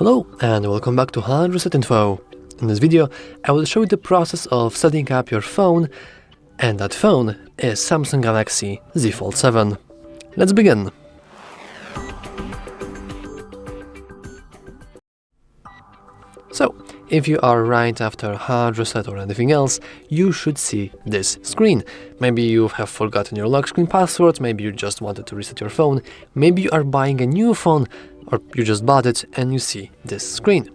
Hello and welcome back to HardReset.Info. In this video, I will show you the process of setting up your phone, and that phone is Samsung Galaxy Z Fold 7. Let's begin. So, if you are right after hard reset or anything else, you should see this screen. Maybe you have forgotten your lock screen password, maybe you just wanted to reset your phone, maybe you are buying a new phone, or you just bought it and you see this screen.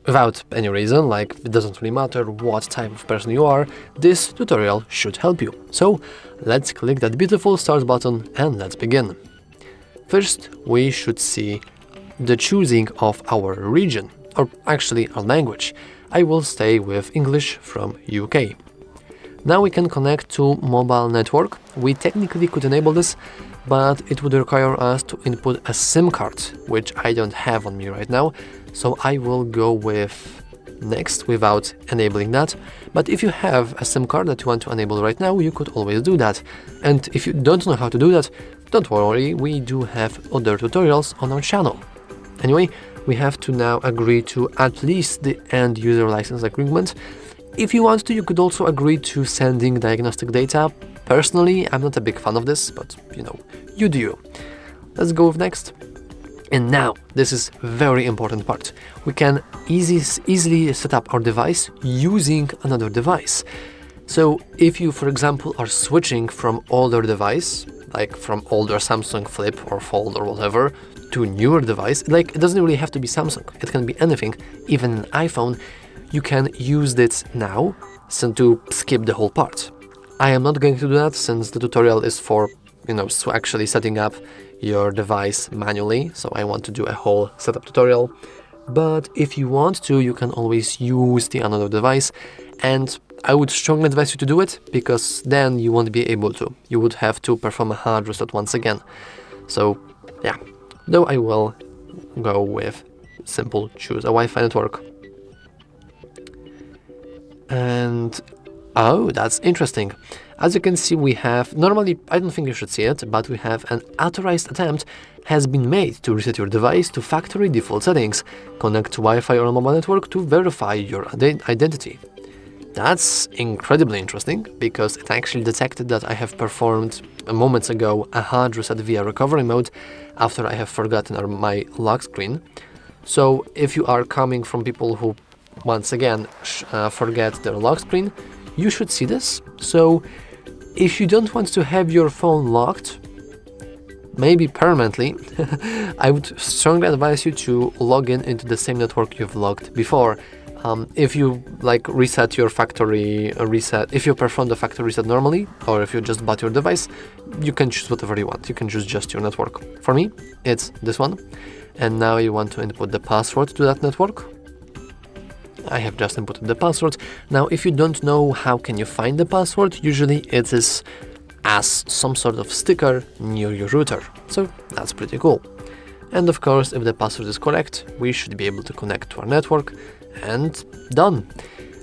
Without any reason, like it doesn't really matter what type of person you are, this tutorial should help you. So let's click that beautiful start button and let's begin. First, we should see the choosing of our region, or actually our language. I will stay with English from UK. Now we can connect to mobile network. We technically could enable this, but it would require us to input a SIM card, which I don't have on me right now, so I will go with next without enabling that. But if you have a SIM card that you want to enable right now, you could always do that. And if you don't know how to do that, don't worry, we do have other tutorials on our channel. Anyway, we have to now agree to at least the end user license agreement. If you want to, you could also agree to sending diagnostic data. Personally, I'm not a big fan of this, but you do you. Let's go with next. And now, this is very important part. We can easily set up our device using another device. So if you, for example, are switching from older device, like from older Samsung Flip or Fold or whatever, to newer device, like it doesn't really have to be Samsung, it can be anything, even an iPhone, you can use it now to skip the whole part. I am not going to do that since the tutorial is for, actually setting up your device manually, so I want to do a whole setup tutorial. But if you want to, you can always use the another device, and I would strongly advise you to do it, because then you won't be able to. You would have to perform a hard reset once again. So, yeah. Though I will go with simple choose a Wi-Fi network. And oh, that's interesting. As you can see, we have, normally, I don't think you should see it, but we have an authorized attempt has been made to reset your device to factory default settings. Connect to Wi-Fi or a mobile network to verify your identity. That's incredibly interesting, because it actually detected that I have performed moments ago a hard reset via recovery mode after I have forgotten my lock screen. So if you are coming from people who once again forget their lock screen, you should see this. So if you don't want to have your phone locked, maybe permanently, I would strongly advise you to log into the same network you've logged before. If you reset your factory reset, if you perform the factory reset normally, or if you just bought your device, you can choose whatever you want. You can choose just your network. For me, it's this one. And now you want to input the password to that network. I have just inputted the password. Now, if you don't know how can you find the password, usually it is as some sort of sticker near your router. So that's pretty cool. And of course, if the password is correct, we should be able to connect to our network, and done.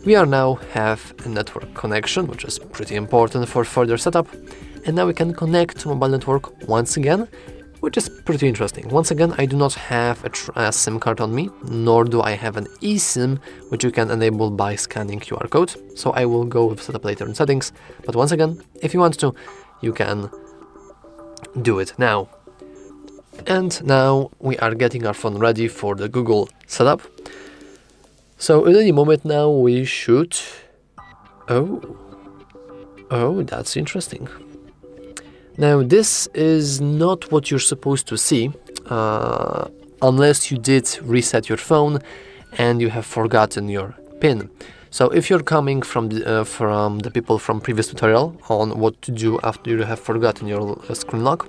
We are now have a network connection, which is pretty important for further setup. And now we can connect to mobile network once again, which is pretty interesting. Once again, I do not have a SIM card on me, nor do I have an eSIM, which you can enable by scanning QR code. So I will go with setup later in settings. But once again, if you want to, you can do it now. And now we are getting our phone ready for the Google setup. So in any moment now we should... Oh, that's interesting. Now this is not what you're supposed to see, unless you did reset your phone and you have forgotten your PIN. So if you're coming from the people from previous tutorial on what to do after you have forgotten your screen lock,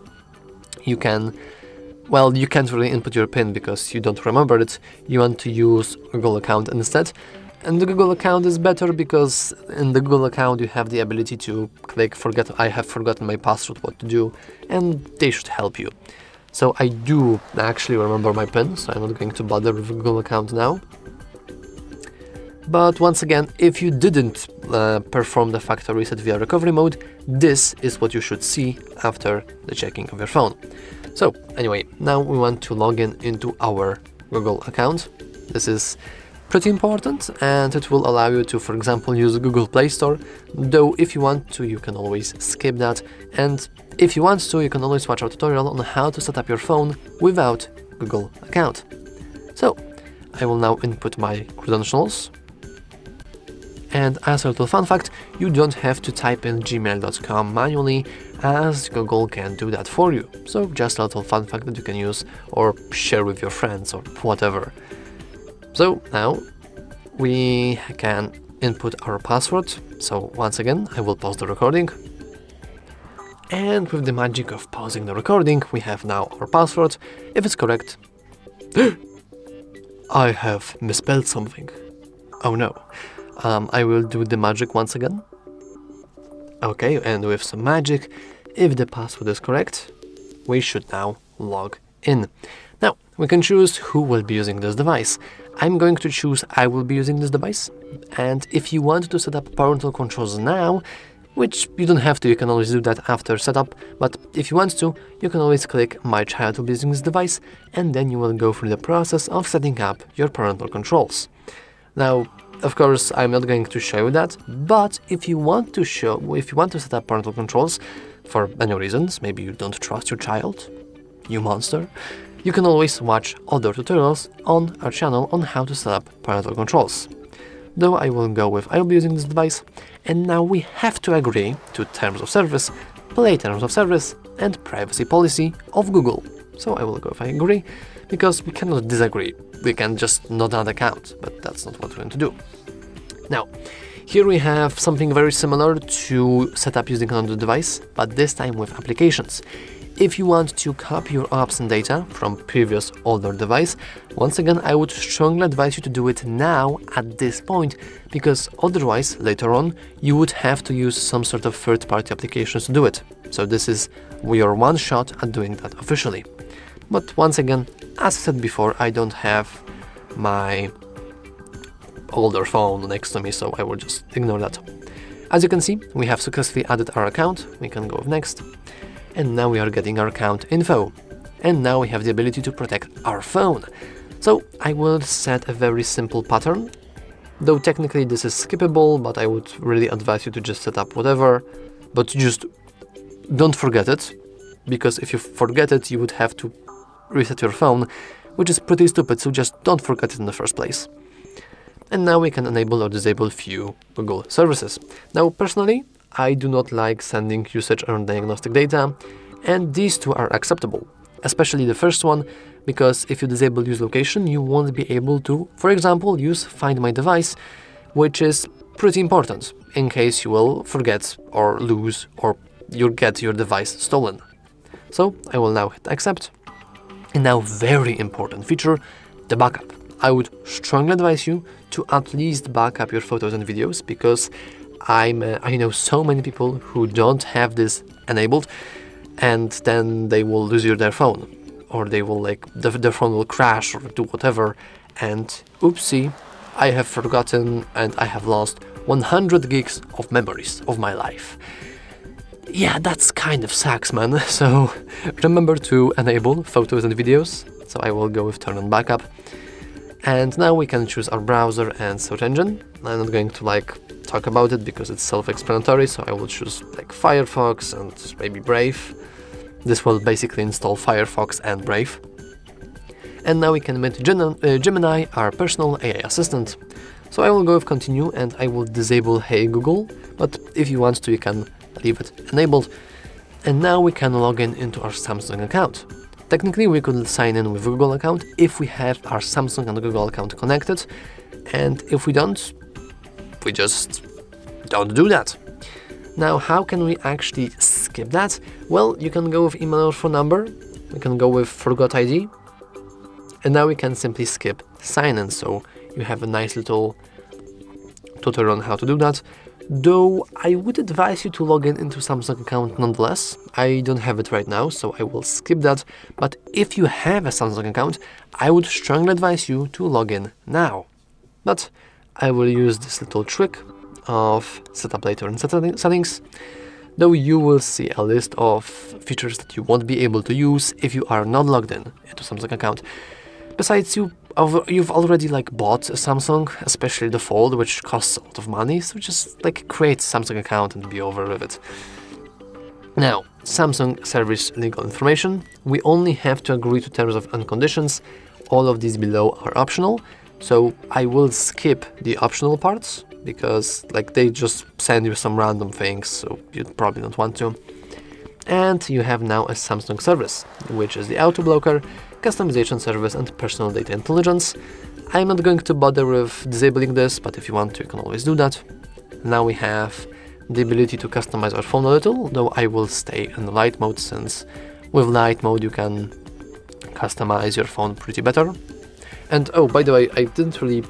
you can... Well, you can't really input your PIN because you don't remember it. You want to use a Google account instead. And the Google account is better because in the Google account you have the ability to click I have forgotten my password, what to do, and they should help you. So I do actually remember my PIN, so I'm not going to bother with the Google account now. But once again, if you didn't perform the factory reset via recovery mode, this is what you should see after the checking of your phone. So anyway, now we want to log into our Google account. This is pretty important, and it will allow you to, for example, use Google Play Store, though if you want to, you can always skip that, and if you want to, you can always watch our tutorial on how to set up your phone without Google account. So, I will now input my credentials, and as a little fun fact, you don't have to type in gmail.com manually, as Google can do that for you. So just a little fun fact that you can use or share with your friends or whatever. So now we can input our password. So once again, I will pause the recording. And with the magic of pausing the recording, we have now our password. If it's correct, I have misspelled something. Oh no. I will do the magic once again. Okay, and with some magic, if the password is correct, we should now log in. Now, we can choose who will be using this device. I'm going to choose I will be using this device, and if you want to set up parental controls now, which you don't have to, you can always do that after setup, but if you want to, you can always click my child will be using this device, and then you will go through the process of setting up your parental controls. Now, of course, I'm not going to show you that, but if you want to set up parental controls for any reasons, maybe you don't trust your child, you monster, you can always watch other tutorials on our channel on how to set up parental controls. Though I will go with I will be using this device, and now we have to agree to terms of service, play terms of service, and privacy policy of Google. So I will go with I agree, because we cannot disagree. We can just not add account, but that's not what we're going to do. Now, here we have something very similar to set up using another device, but this time with applications. If you want to copy your apps and data from previous older device, once again I would strongly advise you to do it now at this point, because otherwise later on you would have to use some sort of third-party applications to do it. So this is your one shot at doing that officially. But once again, as I said before, I don't have my older phone next to me, so I will just ignore that. As you can see, we have successfully added our account. We can go with next. And now we are getting our account info. And now we have the ability to protect our phone. So I will set a very simple pattern, though technically this is skippable, but I would really advise you to just set up whatever, but just don't forget it, because if you forget it, you would have to reset your phone, which is pretty stupid, so just don't forget it in the first place. And now we can enable or disable few Google services. Now, personally, I do not like sending usage or diagnostic data, and these two are acceptable, especially the first one, because if you disable use location, you won't be able to, for example, use Find My Device, which is pretty important in case you will forget or lose or you'll get your device stolen. So I will now hit accept. And now, very important feature, the backup. I would strongly advise you to at least back up your photos and videos, because I know so many people who don't have this enabled, and then they will lose their phone, or they will their phone will crash or do whatever, and oopsie, I have forgotten and I have lost 100 gigs of memories of my life. Yeah, that's kind of sucks, man. So remember to enable photos and videos. So I will go with turn on backup. And now we can choose our browser and search engine. I'm not going to talk about it because it's self-explanatory, so I will choose Firefox and maybe Brave. This will basically install Firefox and Brave. And now we can make Gemini our personal AI assistant. So I will go with continue and I will disable Hey Google, but if you want to, you can leave it enabled. And now we can log into our Samsung account. Technically, we could sign in with Google account if we have our Samsung and Google account connected, and if we don't, we just don't do that. Now, how can we actually skip that? Well, you can go with email or phone number, we can go with forgot ID, and now we can simply skip sign in, so you have a nice little tutorial on how to do that. Though I would advise you to log into Samsung account nonetheless. I don't have it right now, so I will skip that. But if you have a Samsung account, I would strongly advise you to log in now. But I will use this little trick of setup later in settings, though you will see a list of features that you won't be able to use if you are not logged in into Samsung account. Besides, you you've already like bought a Samsung, especially the Fold, which costs a lot of money, so just like create a Samsung account and be over with it. Now, Samsung service legal information. We only have to agree to terms and conditions. All of these below are optional, so I will skip the optional parts because like they just send you some random things, so you probably don't want to. And you have now a Samsung service, which is the auto blocker, customization service, and personal data intelligence. I'm not going to bother with disabling this, but if you want to, you can always do that. Now we have the ability to customize our phone a little, though I will stay in the light mode, since with light mode you can customize your phone pretty better. And oh, by the way, I didn't really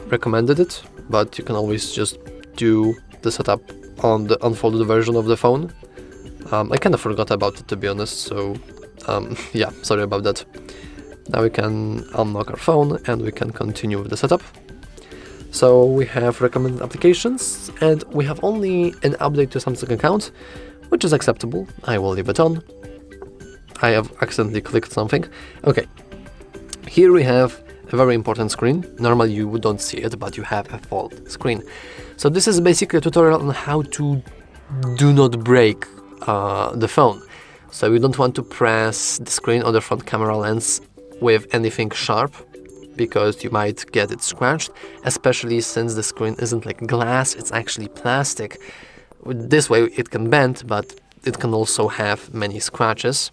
recommend it, but you can always just do the setup on the unfolded version of the phone. I kind of forgot about it, to be honest, so yeah, sorry about that. Now we can unlock our phone and we can continue with the setup. So we have recommended applications and we have only an update to Samsung account, which is acceptable. I will leave it on. I have accidentally clicked something. Okay, here we have a very important screen. Normally you don't see it, but you have a full screen. So this is basically a tutorial on how to do not break the phone. So you don't want to press the screen or the front camera lens with anything sharp, because you might get it scratched, especially since the screen isn't like glass, it's actually plastic. This way it can bend, but it can also have many scratches.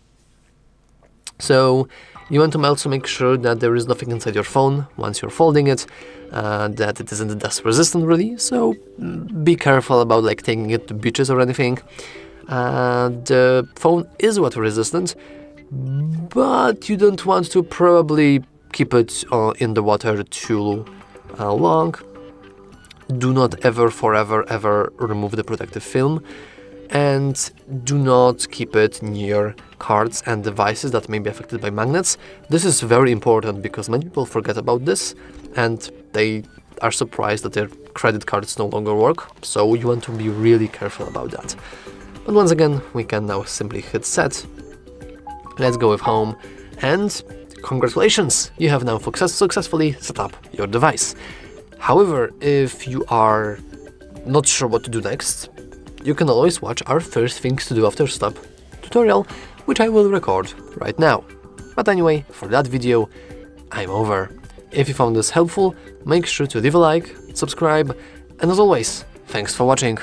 So you want to also make sure that there is nothing inside your phone once you're folding it, that it isn't dust resistant really, so be careful about like taking it to beaches or anything. The phone is water resistant, but you don't want to probably keep it in the water too long. Do not ever remove the protective film, and do not keep it near cards and devices that may be affected by magnets. This is very important because many people forget about this and they are surprised that their credit cards no longer work, so you want to be really careful about that. But once again, we can now simply hit set. Let's go with home, and congratulations, you have now successfully set up your device. However, if you are not sure what to do next, you can always watch our first things to do after stop tutorial, which I will record right now. But anyway, for that video, I'm over. If you found this helpful, make sure to leave a like, subscribe, and as always, thanks for watching.